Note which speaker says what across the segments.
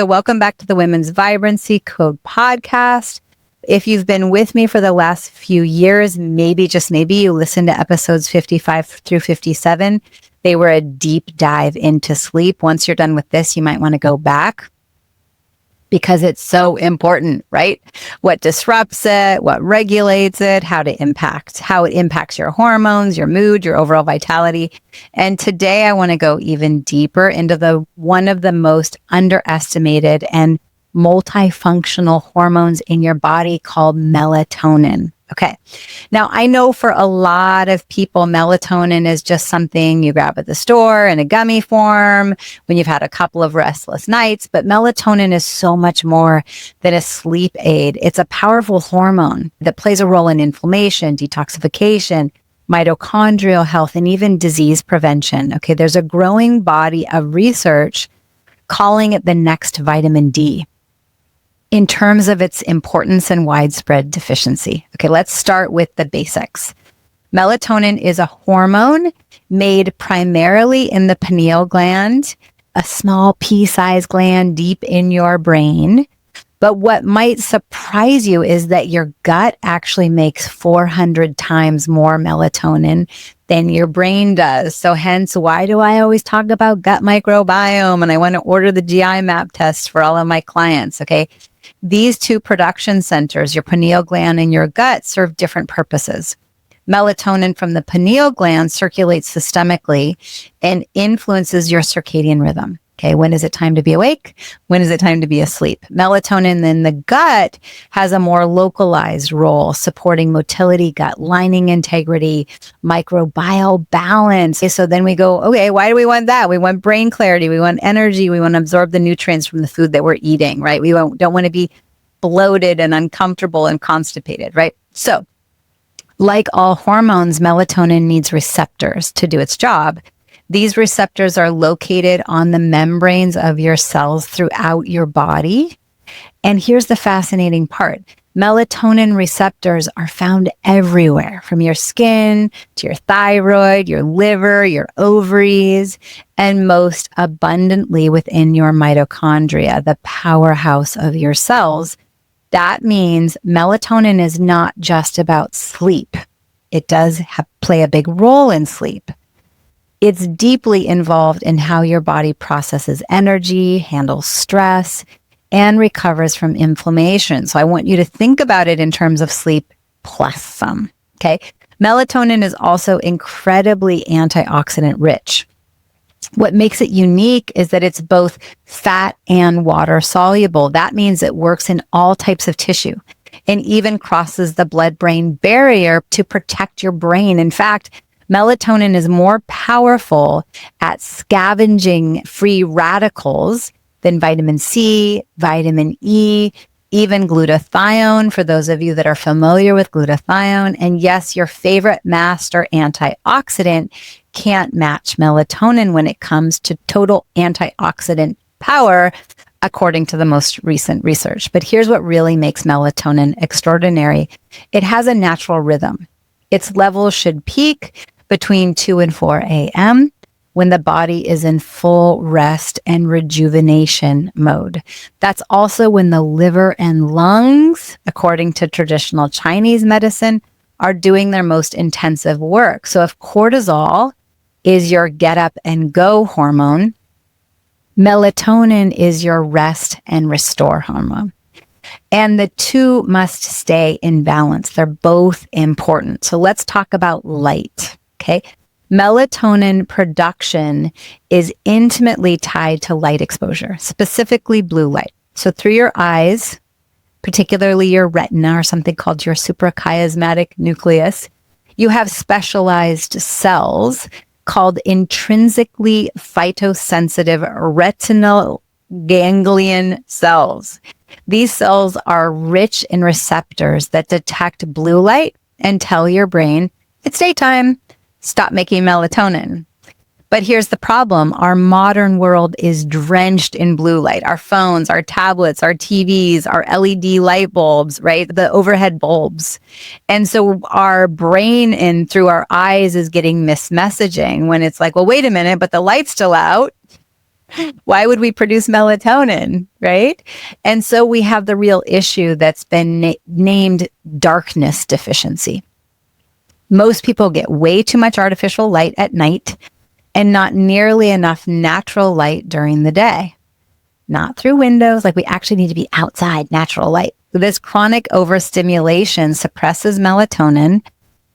Speaker 1: So welcome back to the Women's Vibrancy Code podcast. If you've been with me for the last few years, maybe, just maybe, you listened to episodes 55 through 57. They were a deep dive into sleep. Once you're done with this, you might want to go back because it's so important, right? What disrupts it, what regulates it, how it impacts your hormones, your mood, your overall vitality. And today I want to go even deeper into one of the most underestimated and multifunctional hormones in your body called melatonin. Okay. Now, I know for a lot of people, melatonin is just something you grab at the store in a gummy form when you've had a couple of restless nights, but melatonin is so much more than a sleep aid. It's a powerful hormone that plays a role in inflammation, detoxification, mitochondrial health, and even disease prevention. Okay. There's a growing body of research calling it the next vitamin D in terms of its importance and widespread deficiency. Okay, let's start with the basics. Melatonin is a hormone made primarily in the pineal gland, a small pea-sized gland deep in your brain. But what might surprise you is that your gut actually makes 400 times more melatonin than your brain does. So hence, why do I always talk about gut microbiome and I want to order the GI map test for all of my clients, okay? These two production centers, your pineal gland and your gut, serve different purposes. Melatonin from the pineal gland circulates systemically and influences your circadian rhythm. Okay, when is it time to be awake? When is it time to be asleep? Melatonin in the gut has a more localized role, supporting motility, gut lining integrity, microbial balance. Okay, so then we go, okay, why do we want that? We want brain clarity. We want energy. We want to absorb the nutrients from the food that we're eating, right? We don't want to be bloated and uncomfortable and constipated, right? So like all hormones, melatonin needs receptors to do its job. These receptors are located on the membranes of your cells throughout your body. And here's the fascinating part. Melatonin receptors are found everywhere, from your skin to your thyroid, your liver, your ovaries, and most abundantly within your mitochondria, the powerhouse of your cells. That means melatonin is not just about sleep. It does play a big role in sleep. It's deeply involved in how your body processes energy, handles stress, and recovers from inflammation. So I want you to think about it in terms of sleep plus some, okay? Melatonin is also incredibly antioxidant rich. What makes it unique is that it's both fat and water soluble. That means it works in all types of tissue and even crosses the blood-brain barrier to protect your brain. In fact, melatonin is more powerful at scavenging free radicals than vitamin C, vitamin E, even glutathione, for those of you that are familiar with glutathione. And yes, your favorite master antioxidant can't match melatonin when it comes to total antioxidant power, according to the most recent research. But here's what really makes melatonin extraordinary. It has a natural rhythm. Its levels should peak between 2 and 4 a.m. when the body is in full rest and rejuvenation mode. That's also when the liver and lungs, according to traditional Chinese medicine, are doing their most intensive work. So if cortisol is your get up and go hormone, melatonin is your rest and restore hormone. And the two must stay in balance. They're both important. So let's talk about light. Okay. Melatonin production is intimately tied to light exposure, specifically blue light. So through your eyes, particularly your retina or something called your suprachiasmatic nucleus, you have specialized cells called intrinsically photosensitive retinal ganglion cells. These cells are rich in receptors that detect blue light and tell your brain, it's daytime. Stop making melatonin. But here's the problem. Our modern world is drenched in blue light. Our phones, our tablets, our TVs, our LED light bulbs, right? The overhead bulbs. And so our brain and through our eyes is getting missed messaging when it's like, well, wait a minute, but the light's still out. Why would we produce melatonin, right? And so we have the real issue that's been named darkness deficiency. Most people get way too much artificial light at night and not nearly enough natural light during the day. Not through windows, like we actually need to be outside, natural light. This chronic overstimulation suppresses melatonin,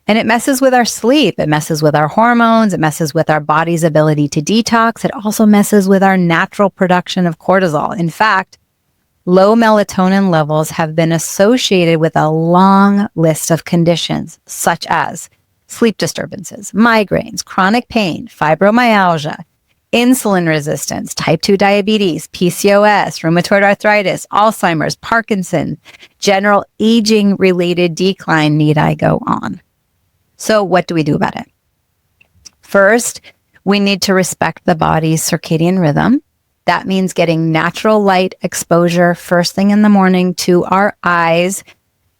Speaker 1: and it messes with our sleep. It messes with our hormones. It messes with our body's ability to detox. It also messes with our natural production of cortisol. In fact, low melatonin levels have been associated with a long list of conditions, such as sleep disturbances, migraines, chronic pain, fibromyalgia, insulin resistance, type 2 diabetes, PCOS, rheumatoid arthritis, Alzheimer's, Parkinson's, general aging-related decline. Need I go on? So what do we do about it? First, we need to respect the body's circadian rhythm. That means getting natural light exposure first thing in the morning to our eyes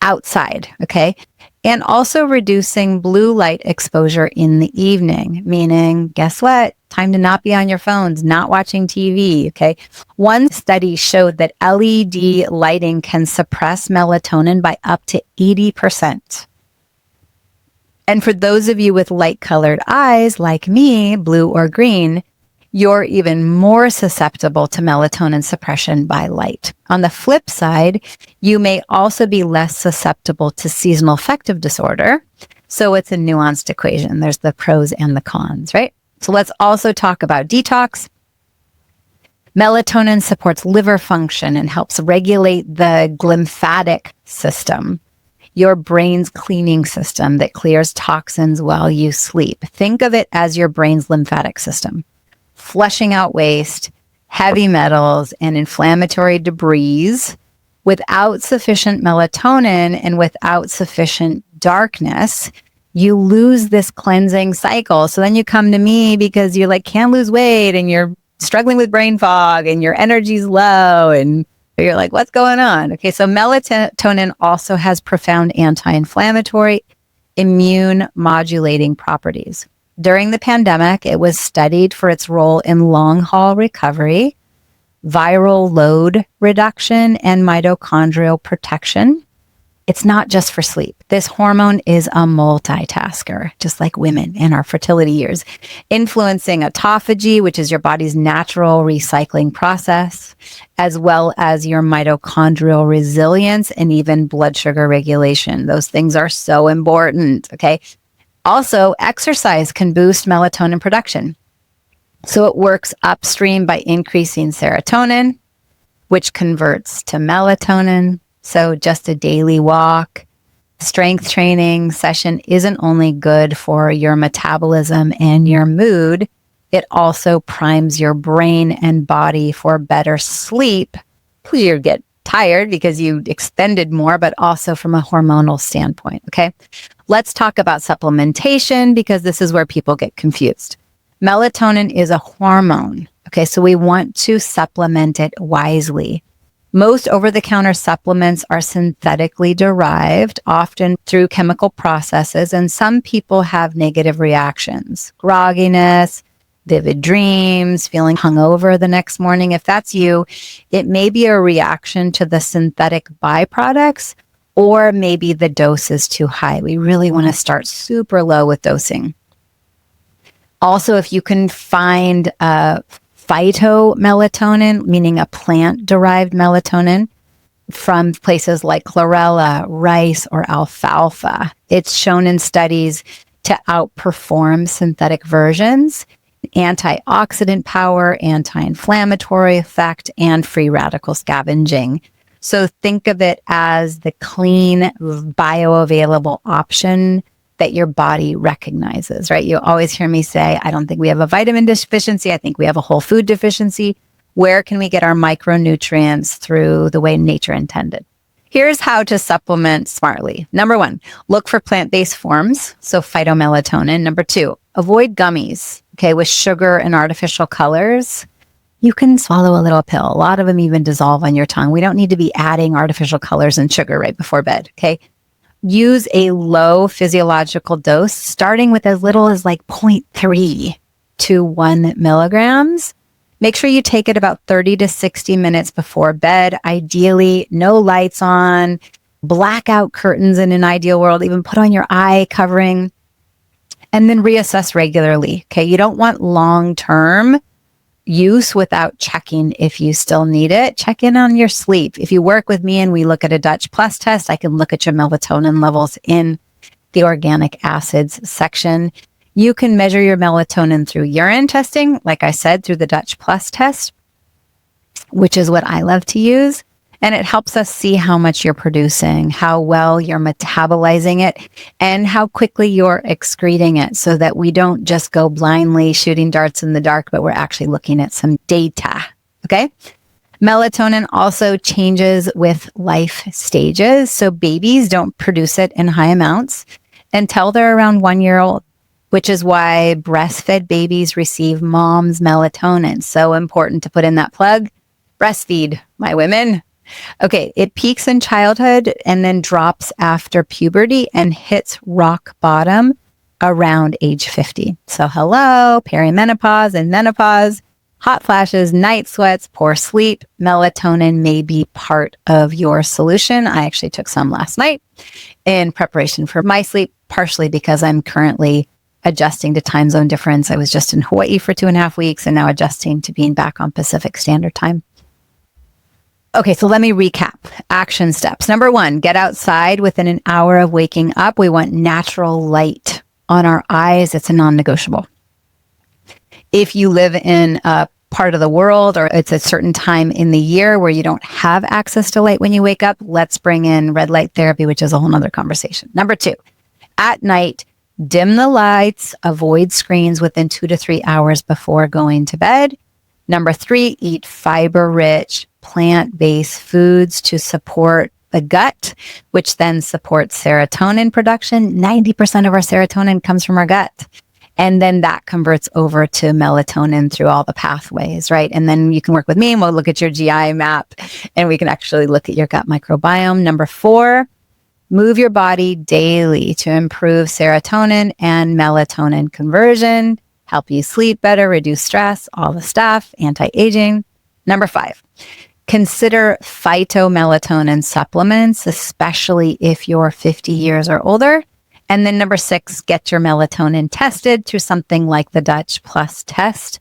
Speaker 1: outside, okay? And also reducing blue light exposure in the evening, meaning, guess what? Time to not be on your phones, not watching TV, okay? One study showed that LED lighting can suppress melatonin by up to 80%. And for those of you with light-colored eyes, like me, blue or green, you're even more susceptible to melatonin suppression by light. On the flip side, you may also be less susceptible to seasonal affective disorder. So it's a nuanced equation. There's the pros and the cons, right? So let's also talk about detox. Melatonin supports liver function and helps regulate the glymphatic system, your brain's cleaning system that clears toxins while you sleep. Think of it as your brain's lymphatic system, flushing out waste, heavy metals, and inflammatory debris. Without sufficient melatonin and without sufficient darkness, you lose this cleansing cycle. So then you come to me because you can't lose weight and you're struggling with brain fog and your energy's low and you're like, what's going on? Okay, so melatonin also has profound anti-inflammatory, immune modulating properties. During the pandemic, it was studied for its role in long-haul recovery, viral load reduction, and mitochondrial protection. It's not just for sleep. This hormone is a multitasker, just like women in our fertility years, influencing autophagy, which is your body's natural recycling process, as well as your mitochondrial resilience and even blood sugar regulation. Those things are so important, okay? Also, exercise can boost melatonin production. So it works upstream by increasing serotonin, which converts to melatonin. So just a daily walk, strength training session isn't only good for your metabolism and your mood, it also primes your brain and body for better sleep. You get tired because you expended more, but also from a hormonal standpoint, okay? Let's talk about supplementation because this is where people get confused. Melatonin is a hormone, okay? So we want to supplement it wisely. Most over-the-counter supplements are synthetically derived, often through chemical processes, and some people have negative reactions, grogginess, vivid dreams, feeling hungover the next morning. If that's you, it may be a reaction to the synthetic byproducts, or maybe the dose is too high. We really want to start super low with dosing. Also, if you can find phytomelatonin, meaning a plant-derived melatonin, from places like chlorella, rice, or alfalfa, it's shown in studies to outperform synthetic versions, antioxidant power, anti-inflammatory effect, and free radical scavenging. So think of it as the clean, bioavailable option that your body recognizes, right? You always hear me say, I don't think we have a vitamin deficiency. I think we have a whole food deficiency. Where can we get our micronutrients through the way nature intended? Here's how to supplement smartly. Number 1, look for plant-based forms, so phytomelatonin. Number 2, avoid gummies, okay, with sugar and artificial colors. You can swallow a little pill. A lot of them even dissolve on your tongue. We don't need to be adding artificial colors and sugar right before bed, okay? Use a low physiological dose, starting with as little as 0.3 to 1 milligrams. Make sure you take it about 30 to 60 minutes before bed. Ideally, no lights on, blackout curtains in an ideal world, even put on your eye covering, and then reassess regularly. Okay. You don't want long-term use without checking if you still need it. Check in on your sleep. If you work with me and we look at a Dutch Plus test, I can look at your melatonin levels in the organic acids section. You can measure your melatonin through urine testing, like I said, through the Dutch Plus test, which is what I love to use. And it helps us see how much you're producing, how well you're metabolizing it, and how quickly you're excreting it, so that we don't just go blindly shooting darts in the dark, but we're actually looking at some data. Okay. Melatonin also changes with life stages. So babies don't produce it in high amounts until they're around 1 year old, which is why breastfed babies receive mom's melatonin. So important to put in that plug. Breastfeed, my women. Okay, it peaks in childhood and then drops after puberty and hits rock bottom around age 50. So hello, perimenopause and menopause, hot flashes, night sweats, poor sleep. Melatonin may be part of your solution. I actually took some last night in preparation for my sleep, partially because I'm currently adjusting to time zone difference. I was just in Hawaii for 2.5 weeks and now adjusting to being back on Pacific Standard Time. Okay, so let me recap. Action steps. Number 1, get outside within an hour of waking up. We want natural light on our eyes. It's a non-negotiable. If you live in a part of the world or it's a certain time in the year where you don't have access to light when you wake up, let's bring in red light therapy, which is a whole nother conversation. Number 2, at night, dim the lights, avoid screens within 2 to 3 hours before going to bed. Number 3, eat fiber-rich, plant-based foods to support the gut, which then supports serotonin production. 90% of our serotonin comes from our gut. And then that converts over to melatonin through all the pathways, right? And then you can work with me and we'll look at your GI map and we can actually look at your gut microbiome. Number 4, move your body daily to improve serotonin and melatonin conversion, help you sleep better, reduce stress, all the stuff, anti-aging. Number 5, consider phytomelatonin supplements, especially if you're 50 years or older. And then number 6, get your melatonin tested through something like the Dutch Plus test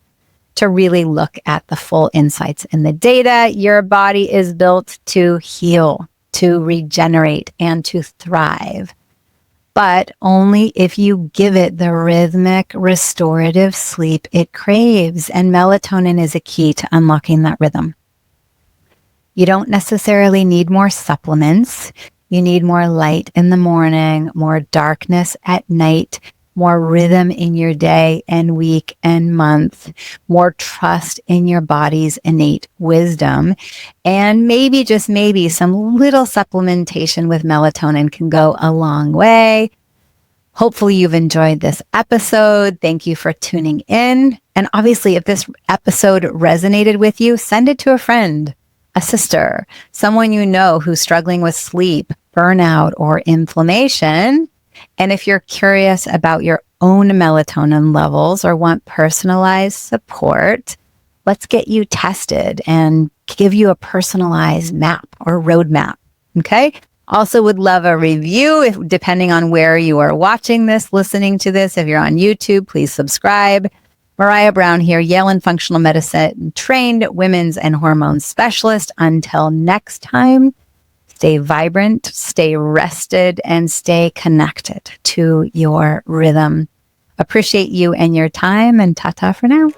Speaker 1: to really look at the full insights in the data. Your body is built to heal, to regenerate, and to thrive, but only if you give it the rhythmic, restorative sleep it craves. And melatonin is a key to unlocking that rhythm. You don't necessarily need more supplements. You need more light in the morning, more darkness at night, more rhythm in your day and week and month, more trust in your body's innate wisdom, and maybe, just maybe, some little supplementation with melatonin can go a long way. Hopefully you've enjoyed this episode. Thank you for tuning in. And obviously, if this episode resonated with you, send it to a friend, a sister, someone you know who's struggling with sleep, burnout, or inflammation. And if you're curious about your own melatonin levels or want personalized support, let's get you tested and give you a personalized map or roadmap. Okay. Also would love a review depending on where you are watching this, listening to this. If you're on YouTube, please subscribe. Maraya Brown here, Yale and Functional Medicine trained women's and hormone specialist. Until next time, stay vibrant, stay rested, and stay connected to your rhythm. Appreciate you and your time, and ta-ta for now.